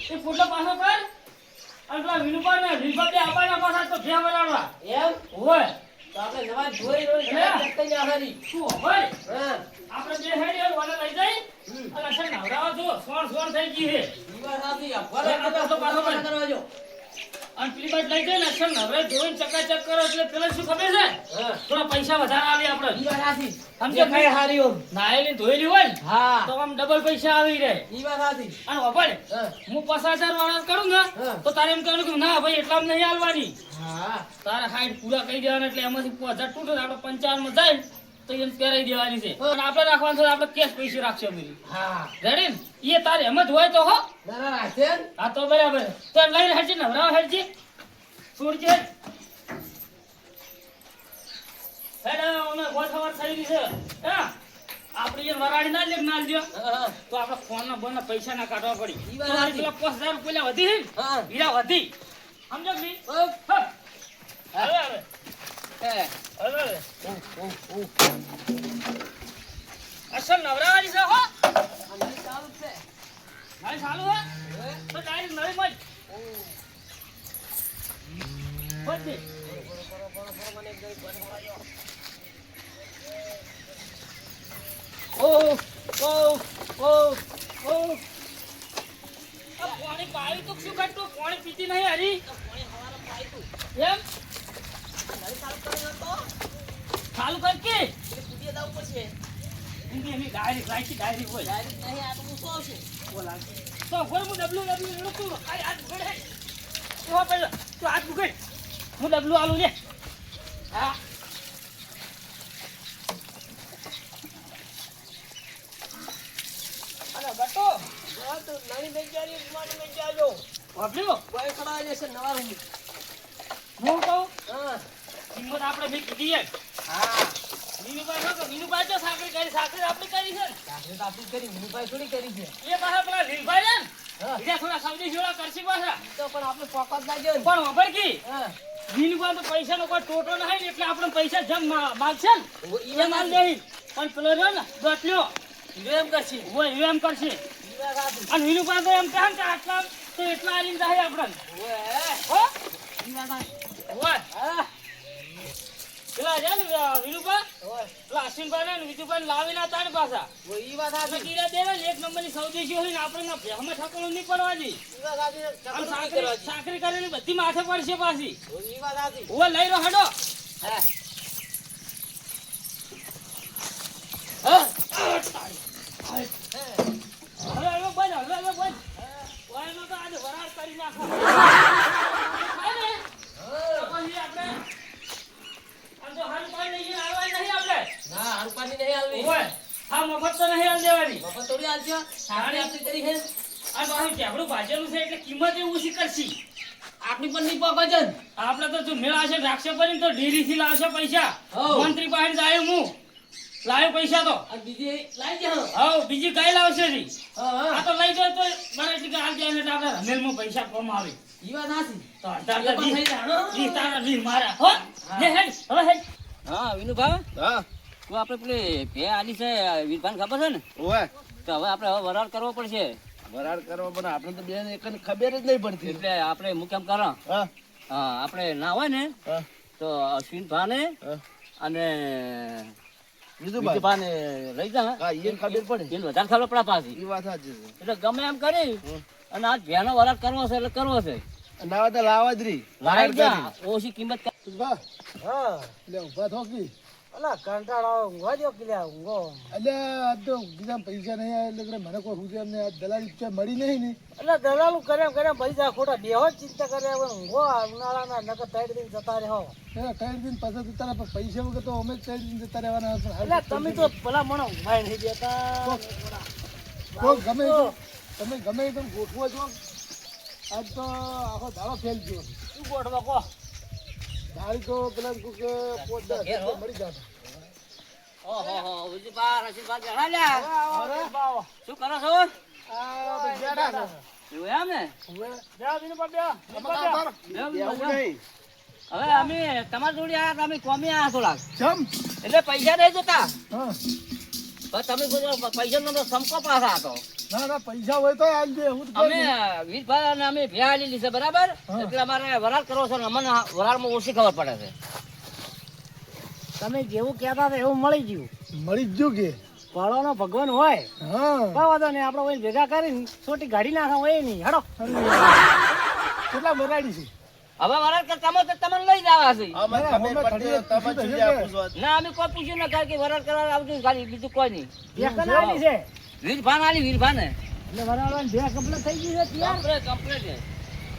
એ photo પાછો કર અને પેલા વિનુપા ને વિનુપા બે આપાના પાછા તો ભે વરાડવા એમ ઓય તો આપણે નવા જોઈ રોઈ ચેક કરી આહારી શું હોય હા આપણે બે હેડી વાલે લઈ જાય અને છે નવરાવા જો સોણ થઈ ગઈ છે દીવા સાથી ભલે તો પાછો કરવા જો અને પેલી બાજુ લઈ જાય ને અસલ નવરે જોઈને ચકાચક કરો એટલે પેલા શું ખબર છે હા થોડા પૈસા વધારે આવે આપણે દીવા સાથી સમજો કઈ હારી હો નાયેલી ધોયેલી હોય ને હા તો આમ ડબલ પૈસા આવી રહે દીવા સાથી અને વાપર હા હું 5000 વાળા કરું ને હા. તો તારે એમ કહેવાનું કે ના ભાઈ એટલામાં નહીં આલવાની હા તારા 60 પૂરા કરી દેવાના એટલે એમાંથી 5000 તૂટે તો આપણે 55 માં જાય તો એમ કરાવી દેવાની છે અને આપણે રાખવાનું છે આપણે કેશ પૈસા રાખશે બીજી હા રેડી ને એ તારે એમ જ હોય તો હો ના ના રાખે આ તો બરાબર તો લઈને હેડજે નવરાવ હેડજે છોડજે હેડો અમે ગોઠવણ થઈ ગઈ છે હા આપણે એ વરાડી ના લે ના લ્યો હા તો આપણે ફોન ના બોન પૈસા ના કાઢવા પડી ઈ વાત સાચી. પેલા 5000 રૂપિયા વધી હે હા હીરા વધી સમજો કે નહીં? ઓપ હવે હવે હે હવે અસલ નવરાવાળી છે હો અમે ચાલુ છે ભાઈ ચાલુ હે તો ડાયરેક્ટ નવી મત બધી ઓ ઓ ઓ ઓ આ પાણી પાઈ તો શું કરતું પાણી પીતી નહીં હરી એમ ચાલુ કર કે એની ડાયરેક્ટ રાખી ડાયરેક્ટ હોય બોલા તો ફોર હું ડબલું લડતું આય હાથ પકડ હે તો પેલો તો હાથ પકડ હું ડબલું આલું લે હા અરે બટો તો નાની બેજારી માની બેજાજો વાપર્યો કોઈ ખડા જશે નવા રૂમ હું કહું હા કિંમત આપણે ભી કીધી હે હા વિનુભાઈ તો સાકરી આપણે કરી છે આપણે તો આપી કરી મુભાઈ થોડી કરી છે એ પાછા પેલા લીલભાઈ ને હા બીજા થોડા સૌદી જોડા કરશી પાછા તો પણ આપણે પોકત ના જો પણ ખબર કી હા વિનુભાઈ તો પૈસા નો કોઈ ટોટો નહીં ને એટલે આપણે પૈસા જમ માગશે ને એ માલ દે પણ પેલો રહ્યો ને દોટલ્યો એમ કરશી હોય એમ કરશે દીવા સાથી અને વિનુભાઈ તો એમ કહે ને કે આટલા તો એટલા આલીને જાય આપણને ઓએ હો દીવા સાથી હોય હા પેલા છે ને વિનુભાઈ ઓએ પેલા અશ્વિનભાઈ ને વિજુભાઈ લાવીને હતા ને પાછા ઓ ઈ વાત આપણે સાથી કીધા દેવા ને એક નંબરની સૌદેશી હોય ને આપણે ભેહમાં ઠકવાનું નહીં પડવાની દીવા સાથી આમ ચકડી કરવા સાકરી કરેલી બધી માથે પડશે પાછી ઓ ઈ વાત સાથી ઓવે લઈ રહ્યો હડો હા હવે હવે બંધ ઓયનો તો આજે વરાળ કરી નાખો ખાય ને તો પછી આપણે આમ તો હારું પાણી લઈને આવવાની નહીં આપણે ના હારું પાણી નહીં આલવી ઓવે હા મફત તો નહીં આલ દેવાની બાપા થોડી આલજો સાડી આપી કરી છે આ પાછું ઝાકડું ભાજેલું છે એટલે કિંમત એ ઓછી કરશી આપણી પણ નહીં પકડજન આપણે તો જો મેળાશે રાખશે પડી તો ડેરીથી લાવશે પૈસા હઉ. મંત્રી પાસે જાય હું લાવ્યો પૈસા તો આ બીજી લાઈ જા હા બીજી કઈ લાવશે રી હા આ તો લઈ જાય તો મારે ટીકા હાલ જાય એટલે આપણે રમેલમાં પૈસા કમાવે ઈ વાત સાચી તો અડધા એ પણ થઈ અડધા જાય, હો. જી તારા જી મારા હો લે હેડ હવે હેડ હા વિનુભાઈ હા તો આપણે પેલી ભે આલી છે વીરભાઈને ખબર છે ને ઓવે તો હવે આપણે હવે વરાળ કરવો પડશે વરાળ કરવા પણ આપણે તો બેન એકને ખબર જ નહીં પડતી એટલે આપણે મુકેમ કરો હા હા આપણે ના હોય ને હા તો અશ્વિનભાને હા અને બીજું ભાઈ વિજયભાને લઈ જા હા એને ખબર પડે એને વધારે ખબર પડે પાછી એ વાત સાચી છે એટલે ગમે એમ કરી અને આ ભેનો વરાળ કરવો છે એટલે કરવો છે નાવા તો લાવા જ રહી લાઈ જા ઓછી કિંમત હા એટલે ઉભા થો કી અલા કંટાળો ઊંઘવા દો કિલ્યા ઊંઘો એટલે આ તો બીજા પૈસા નહીં આવે એટલે મને કોઈ હું એમને આ દલાલી છે મળી નહીં ને એટલે દલાલું કરે પૈસા ખોટા બેહો જ ચિંતા કરે હવે ઊંઘો ઉનાળાના નકર 3 દિન જતા રહો એટલે 3 દિન પાછા જતા રહ્યા પણ પૈસા વગર તો અમે 3 દિન જતા રહેવાના પણ હાલ એટલે તમે તો ભલા મને ઊંઘાઈ નહીં દેતા કોઈ ગમે તે- તમે ગમે એ તમે ગોઠવો છો આજ તો આખો દાડો ફેલ ગયો શું ગોઠવા કહો દાડી તો પેલા કોઈક 5-10 રૂપિયા મળી જાય ઓહો વિજયભાઈ રશીદભાઈ બેઠા લ્યા શું કરો છો આ તો બેઠા છે એવું એમ ને હવે જા વિનુભા બે એવું નહીં હવે અમે તમારી જોડે આયા અમે કોમી આયા થોડાક જમ એટલે પૈસા નહીં જતા હા પણ તમે બધો પૈસા નો સમકો પાછા હતો ના ના પૈસા હોય તો આલજે હું તો અમે વીરભાઈ અને અમે ભેળા લીધી છે બરાબર એટલે અમારે વરાળ કરવો છે ને અમને વરાળમાં ઓછી ખબર પડે છે તમે જેવું કહેતા હતા એવું મળી ગયું. મળી જ ગયું કે પાળોનો ભગવાન હોય હા કઈ વાંધો નહીં, આપણે ઓય ભેગા કરીને છોટી ગાડી નાખા હોય નહીં. હેડો કેટલા બરાડી છે હવે વરાળ કરતા તો તમને લઈ જવા છે અમે ખબર પડતી તમે ચૂલ્યા પૂછવા ના અમે કોઈ પૂછ્યું ના કારણ કે વરાળ કરવા આવજો ખાલી બીજું કોઈ નહીં બે કલાકની છે વીરભાન આલી વીરભાન એટલે વરાળવાની બે કમ્પ્લીટ થઈ ગઈ છે તૈયાર. કમ્પ્લીટ છે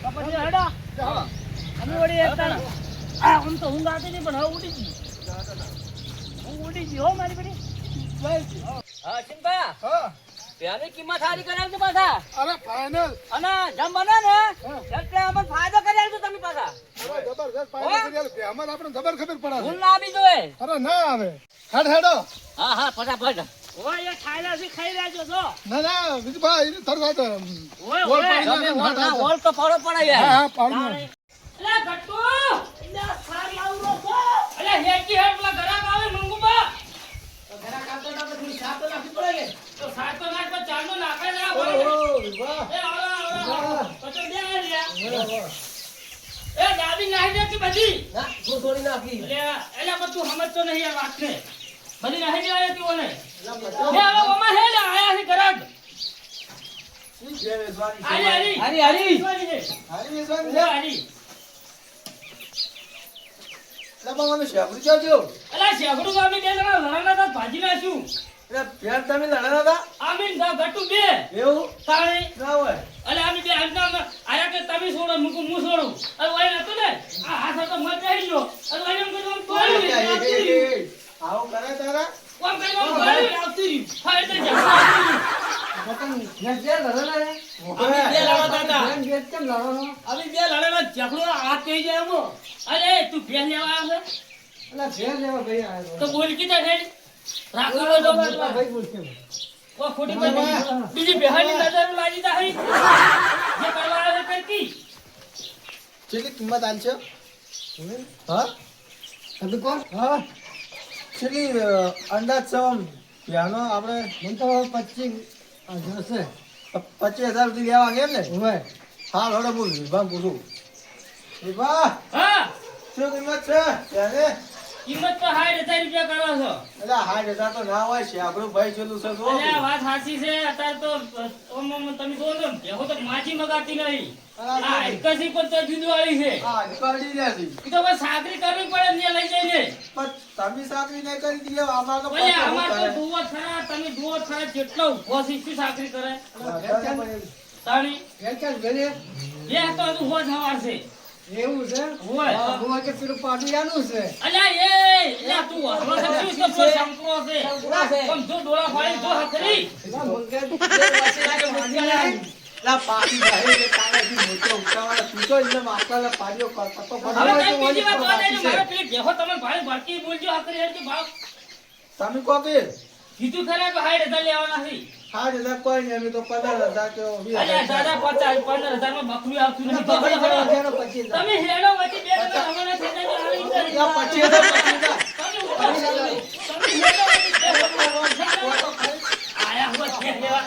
તો પછી હેડો હા અમે વળી એકતા આમ તો ઊંઘ આવતી નહીં પણ હવે ઉડી ગઈ. હું ઉડી ગઈ હો મારી બેટી. હા ચિંતા હા પેલી કિંમત સારી કરાવજો પાછા અરે ફાઇનલ અને જેમ બને ને એટલે અમને ફાયદો કરી આવજો તમે પાછા અરે જબરજસ્ત ફાઇનલ કરી આલે આમાં આપણે જબર ખબર પડે ભૂલ ના આવી જોઈએ અરે ના આવે હેડો હા હા ફટાફટ ઓય એ ખાયલા ખાઈ લેજો જો. ના ના વિજયભાઈ એને તરત ઓય ગોળ ઓય પાડી તમે નાખે, ના હાથ હોલ તો પડો પડે હા યાર હા પાડી અલે ગટ્ટુ એટલે સાર લાવરો છો. અલે હેકી હેડ પેલા ઘરાક આવે મંગુબા ઘરા કાતો તો થોડી સાત તો નાખી પડે કે. તો સાત તો નાખ પર ચાર નો નાખે ના ઓ પડે વાહ એ આવડા પછી દે લ્યા એ દાદી નાહી દે કે બધી ના થોડી નાખી. લે એલા પણ તું સમજતો નહીં આ વાતને બધી નાહી દે આયા તું ને લે હવે ઓમાં હે લે આયા છે ઘરાક આરી હારી હારી હારી વેચવાની લે આરી લબાવાનું છે આપણે જોજો અલા શેગડું તો અમે બે જણા લડાના હતા ભાજી નાખ્યું એટલે ફેર તમે લડના હતા આમીન દા ગટુ બે એવું તાણે ના હોય અલે અમે બે હંતા આયા કે તમે છોડો મુકુ હું છોડું અરે વાય નતો ને આ હાથ તો મત આવી ગયો અરે વાય એમ કીધું તોડી આવો કરે તારા કોમ કરી કોમ કરી આવતી રહી હા એટલે જા અમે બે લડેલા ઝઘડો હાથ કહી જાય એમો અરે તું ભેલ લેવા આવે તો બોલ કીધા હેડ રાખો તો ઓ ખોટી બની બીજી બેહાની નજર લાગી તા હઈ જે કરવા આવે કરતી કેટલી કિંમત આલશે હા તમે કોણ હા કેટલી અંદાજ છે આમ યાનો આપણે મને તો 25,000 છે 25,000 સુધી લેવા એમ ને હોય હા હડો બોલ વિભાગ પૂછું વિભાગ હા શું કિંમત છે ત્યારે કિંમત તો 60,000 રૂપિયા કરો છો એટલે 60,000 તો ના હોય છે આપણું ભાઈ જેટલું છે તો અરે આ વાત સાચી છે અત્યારે તો તમે જોવો ને બેહો તો માછી મગાતી નહીં આ કસી પણ તો જુદવાળી છે હા નીકળી લે છે ઈ તો બસ સાગરી કરવી પડે ને લઈ જઈને પણ તમે સાકરી નહીં કરી દીધો આમાં તો ઓલે અમાર તો જુઓ ખરા તમે જુઓ ખરા કેટલો ઉભો શીખી સાગરી કરે તાણી બે તો હજુ હોજ હવાર છે એવું છે હોય હું કે પેલું પાટિયાનું છે. અલ્યા એ અલ્યા તું હરવા સક્યું તો પેલો શંકરો છે પણ જો ડોળા ફાડી જો હકરી લા પાટી ભાઈ કે તારાથી મોટો ઉતાવળ પીતો એટલે માતાને પાડીઓ કરતો તો હવે તમે બીજી વાત વાત આવી મારે પેલી બેહો તમે ભાઈ ભરતી બોલજો હકરી હેડ કે ભાવ તમે કો કે કીધું ખરા કે 60,000 લેવાના છે 60,000 કોઈ નહીં અમે તો 15,000 કે 20,000 અલ્યા દાદા 15,000 માં બકરું આવતું નથી તો ખરા ખરા. તમે હેડો વચ્ચે બે જણા હમણાં થઈ જાય આવી રીતે. લા 25,000 તમે ઉપર ચાલો. તમે હેડો વચ્ચે આયા હુઆ ઘેર લેવા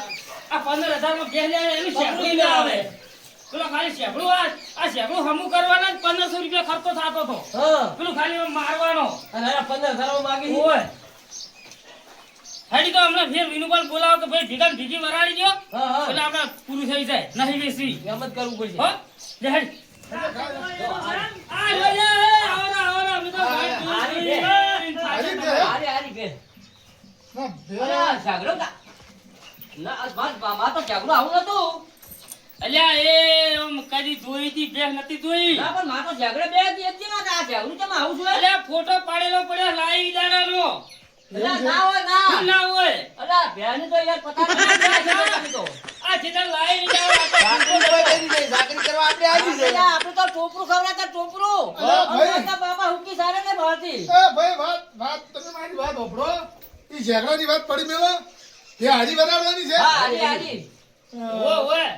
આ 15,000 માં ઘેર લેવા એવી શેકડી ના આવે પેલો ખાલી શેકડું આ શેકડું હમું કરવાના જ 1,500 રૂપિયા ખર્ચો થતો હતો પેલું ખાલી મારવાનો ઓય હેડી તો હમણાં ફેર વિનુપાલ બોલાવો કે ભાઈ ભીગા ભીગી વરાડી દો એટલે આપણે પૂરું થઈ જાય નહીં બેસી મહેનત કરવું પડશે હો લે હેડ આ લે લે આવરા અમે તો હારી કે ના અરે ઝઘડો ના આ વાત તો ઝઘડો આવું નતું અલ્યા એ આમ કદી જોઈ હતી બે નથી જોઈ ના પણ માં તો ઝઘડે બે હતી એક ના આ ઝઘડું કેમ આવું છું અલ્યા ફોટો પાડેલો પડ્યો લાઈ દાડાનો અલા ના હોય ના ના હોય અલા ભેની તો યાર પતા નથી તો આ જેતા લાઈ દાડા ચાકરી કરવા આપણે આવી છે આપણે તો ટોપરું ખવડાતા ટોપરું અલા ભાઈ. અમારા બાબા હુકી સારે ને ભાતી એ ભાઈ વાત તમે મારી વાત ઓપડો ઈ ઝઘડાની વાત પડી મેલો એ હારી બનાવવાની છે હા હારી હારી ઓય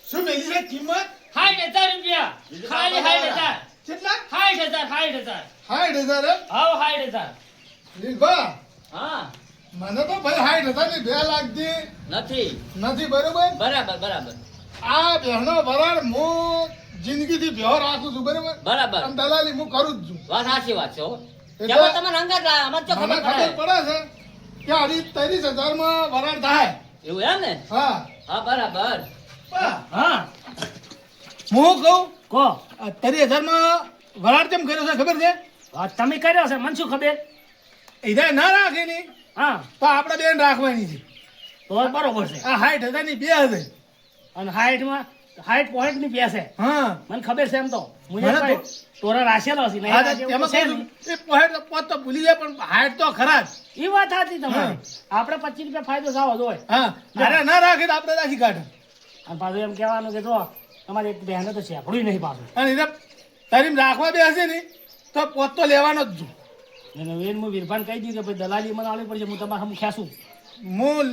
શું મેલી છે કિંમત 60,000 રૂપિયા ખાલી 60,000 કેટલા 60,000 60,000 હાવ 60,000 લીલભા હા મને તો ભાઈ 60,000 ની 2 લાખ દી નથી નથી બરોબર. બરાબર બરાબર આ બહેનો વરાળ હું જિંદગીથી ભેહો રાખું છું બરોબર. બરાબર અને દલાલી હું કરું જ છું. વાત સાચી વાત છે હો. એટલે કેમ તમે રંગત લાયા? અમારે તો મને ખબર ખબર પડે. પડે છે કે હજી 30,000 માં વરાળ થાય. એવું એમ ને? હા હા બરાબર. હા હું કહું કહો 30,000 માં વરાળ કેમ કર્યો છે ખબર છે? વાત તમે કર્યો છે મને શું ખબર ઈધા ના રાખે ની હા તો આપણે બેન રાખવાની છે. તો બરોબર છે આ 60,000 ની 2,000. અને 60 પોઈન્ટ ની બેસે હા મને ખબર છે એમ તો મને તો- તોરા રાશેલો છે નહીં હા, રાશેલો એમાં છે કહું નહીં. છું, એ પોહેડ પોત તો ભૂલી જાય પણ હાઈટ તો ખરા જ. ઈ વાત સાચી તમારી આપણે 25 રૂપિયા ફાયદો થવો જોઈએ હા અરે ના રાખે તો આપણે રાખી કાઢે. અને પાછું એમ કહેવાનું કે જો તમારી એક બહેને તો શેકડું નહીં પાછું અને એને તારીમ રાખવા બેસે ને તો પોત તો લેવાનો જ છું. અને વેન હું વીરભાન કહી દીધું કે ભાઈ દલાલી મને આવવી પડશે હું તમારા સામે ખેંચું હું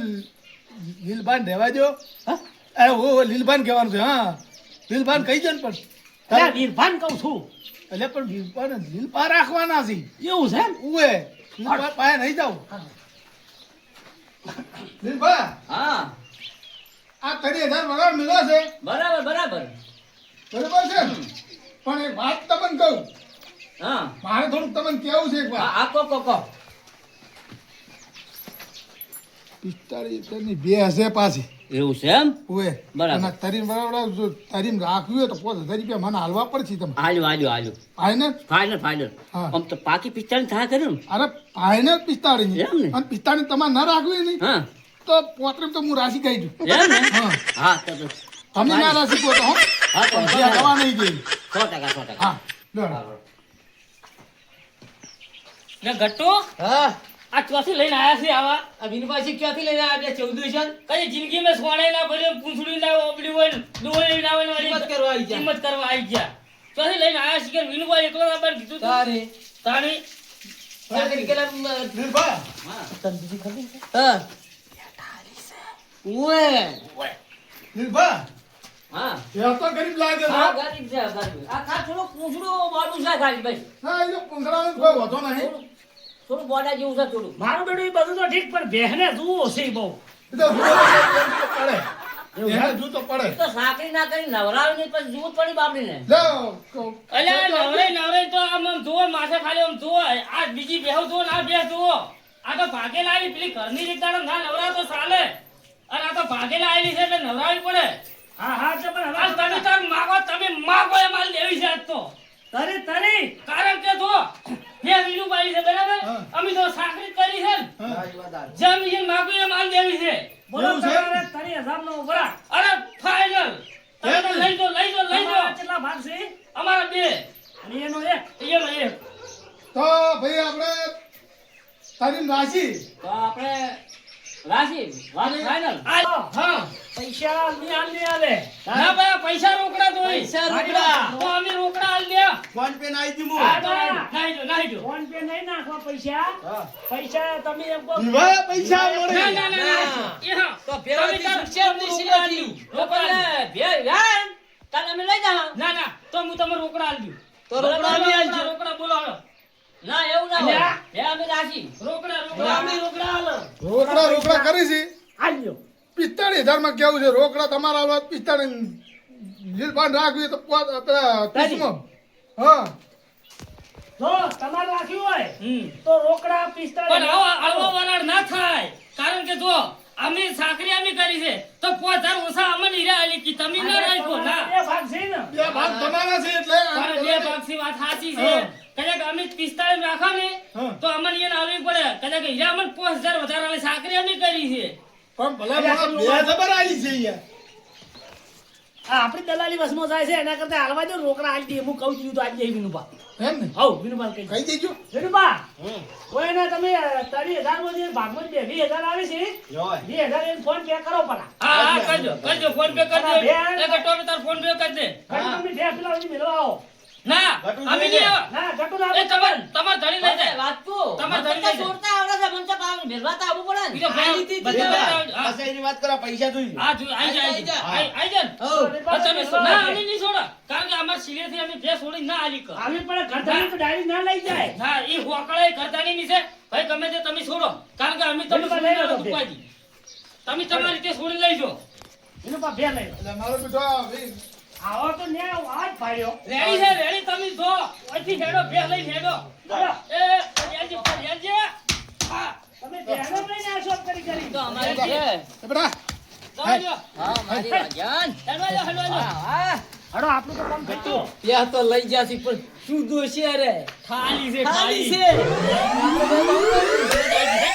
લીલબાન રહેવા દો. હા અરે ઓ લીલબાન કહેવાનું છે. હા લીલબાન કહી દે ને પણ અલ્યા, વીરભાન કહું છું એટલે પણ લીલબાન લીલબા રાખવાના છે. એવું છે એમ ઉએ લીલબા પાસે નહીં જાવ. લીલબા હા આ 30,000 વગાડ મળ્યો છે બરાબર બરાબર. બરોબર છે ને? પણ એક વાત તમને કહું, હા મારે થોડુંક તમને કેવું છે એક વાત. આ કહો. 45,000 ની 2 હશે પાછી. એવું છે એમ? ઉએ બરાબર. અને તારીમ બરાબર જો તારીમ રાખવી હોય તો 5,000 રૂપિયા મને હાલવા પડશે તમે. હાલ્યું. Final final. હા. આમ તો પાકી પિસ્તાળી થાય કર્યું ને? અરે ફાઇનલ 45 એમ ને? અને 45 તમારે ના રાખવી ને હા તો 35 તો હું રાશી કહી દઉં. એમ ને? હા હા તો તમે ના રાશી કહો તો હો હા તો પણ ત્યાં દવા નહીં ગઈ. 100%. હા લો. ને ગટ્ટુ હા આ ચોથી લઈને આયા છે આવા આ વિનુભાઈ ક્યાંથી લઈને આવ્યા? 14 છે કઈ જિંદગી માં સોનાઈ ના ભર્યો પૂંછડી ના ઓબડી હોય ને દોરી ના હોય ને કિંમત કરવા આવી ગયા. કિંમત કરવા આવી ગયા ચોથી લઈને આયા છે કે વિનુભાઈ એકલો આબાર કીધું તું તારે તાણી ચાકરી કેલા લીલબા, હા ઉએ લીલબા, હા એ તો ગરીબ લાગે છે. હા ગરીબ છે ગરીબ. આ ખા થોડું પૂંછડું મોડું છે ખાલી ભાઈ. ના એ તો પૂંછડાનો કોઈ વધો નહીં. થોડું બોડા જેવું છે થોડું. મારું બેડું એ બધું તો ઠીક પણ બહેને જુઓ છે ઈ બહુ એ તો પડે એને જૂ તો પડે. તો સાકરી ના કરી નવરાવી ને પછી જૂથ પડી બાપડીને. લો અલ્યા નવરે તો આમ જોવો માથે ખાલી આમ જોવો આ બીજી બેહો જોવો ને આ બેહ જોવો આ તો ભાગેલા આવી પેલી ઘરની રીતના તો ના નવરા તો ચાલે અને આ તો ભાગેલા આવેલી છે એટલે નવરાવી પડે હા હા છે પણ આ તમે હવે તાર માગો એ માલ દેવી છે આજ તો તરી કારણ કે જો બે વીનું પાડી છે બરાબર હા. અમે તો સાકરી કરી છે ને. હા. જેમ જેમ માગો એ માલ દેવી છે બોલો એવું છે? તમારે 30,000 નો વરા અરે ફાઇનલ તમે તો લઈ જાઓ તમારા કેટલા ભાગ છે અમારા બે અને એનો એક એનો એક તો ભાઈ આપણે તારી રાશી તો આપણે રાશી વાત ફાઇનલ. હા પૈસા નહીં આલે ના ભાઈ પૈસા રોકડા તો પૈસા રોકડા. તો અમે રોકડા આલ દે ફોન પે નાઈ દી હા તો નાઈ જો ફોન પે નહીં નાખવા પૈસા તમે એમ કહો લીલબા પૈસા મળે. ના એ હા તો તમે ભેળવતી તાર સુખચેનની સિલાજી. લોકોને ભેળ તાર અમે લઈ જાઓ. ના તો હું તમને રોકડા આલ દઉં તો રોકડા અમે આલજો. રોકડા બોલાવો ના એવું ના હોય. અલ્યા. ભેળ અમે રાશી. રોકડા રોકડા આલો રોકડા કરી છે આલ્યો 45,000 માં કેવું છે રોકડા તમારા આલવા 45 લીલબાન રાખવી તો પેલા 30 માં. હા જો તમારે રાખ્યું હોય હમ તો રોકડા પણ 45 આવો વરાળ ના થાય કારણ કે જો અમે સાકરી અમે કરી છે તો 5,000 ઓછા અમને હીરા આલી કે તમે ના રાખ્યો ના બે ભાગ છે ને બે ભાગ તમારા છે એટલે પણ બે ભાગથી વાત સાચી છે હા. કદાચ અમે 45 રાખા ને હા. તો અમને એને આવવી પડે કદાચ હીરા અમને 5,000 વધારે આલી સાકરી અમે કરી છે પણ ભલા માણસ બે જબર આલી છે યાર. આ આપણી દલાલી વસમાં જાય છે એના કરતા હાલવા દો રોકડા આલી દઈએ હું કહું છું તો આજે વિનુભા એમ ને હવ વિનુભા કહી કહી દેજો. વિનુભા કોઈને તમે 30,000 માં ભાગમાં 20,000 આવે છે 2,000 એને ફોન પે કરો પડા હા કરજો ફોન પે કરજો બે. એક ટોપે તાર ફોન પે કરી દે તમે બે પેલા સુધી મેળવા આવો ના અમે નહીં આવા ના ગટુ ના એ તમાર ધણી લઈ જાય વાત તો. તમારે મને ધણી તો લઈ છોડતા આવડે છે. મને તો પાછું ભેળવાતા આવવું પડે ને. બીજો ભાઈ બધા પાછા એની વાત કરો પૈસા જોઈ લો. હા જો આઈ જા આઈ જા હઉ. તમે ના અમે નહીં છોડો કારણ કે અમાર સિલેથી અમે બે છોડી ના આલી કર આવી પડે ઘરધારી તો ડાયરી ના લઈ જાય ના ઈ હોકળે કરતાની ની છે ભાઈ ગમે તે તમે છોડો કારણ કે અમે તમે એની પાસે છોડીને લઈ લો તો દુખવાજી. તમે તમારી રીતે છોડી લઈ જાઓ. એનું પા બે લઈ લો. એટલે મારો બેટો આ ભાઈ આવો તો ન્યા વાત ભાડ્યો. રેડી છે રેડી તમે જો અહીંથી હેડો બે લઈને હેડો એ ફરિયાજી. હા તમે ધ્યાનો લઈને આ શોપ કરી તો અમારે છે એ બેટા જાઓ લ્યો. હા મારી વાજાન હેડવા જાઓ, હેડવા જાઓ. હા હડો આપણું તો કામ થયું. ત્યાં તો લઈ જાસી પણ શું દોષી રે ખાલી છે ખાલી ખાલી છે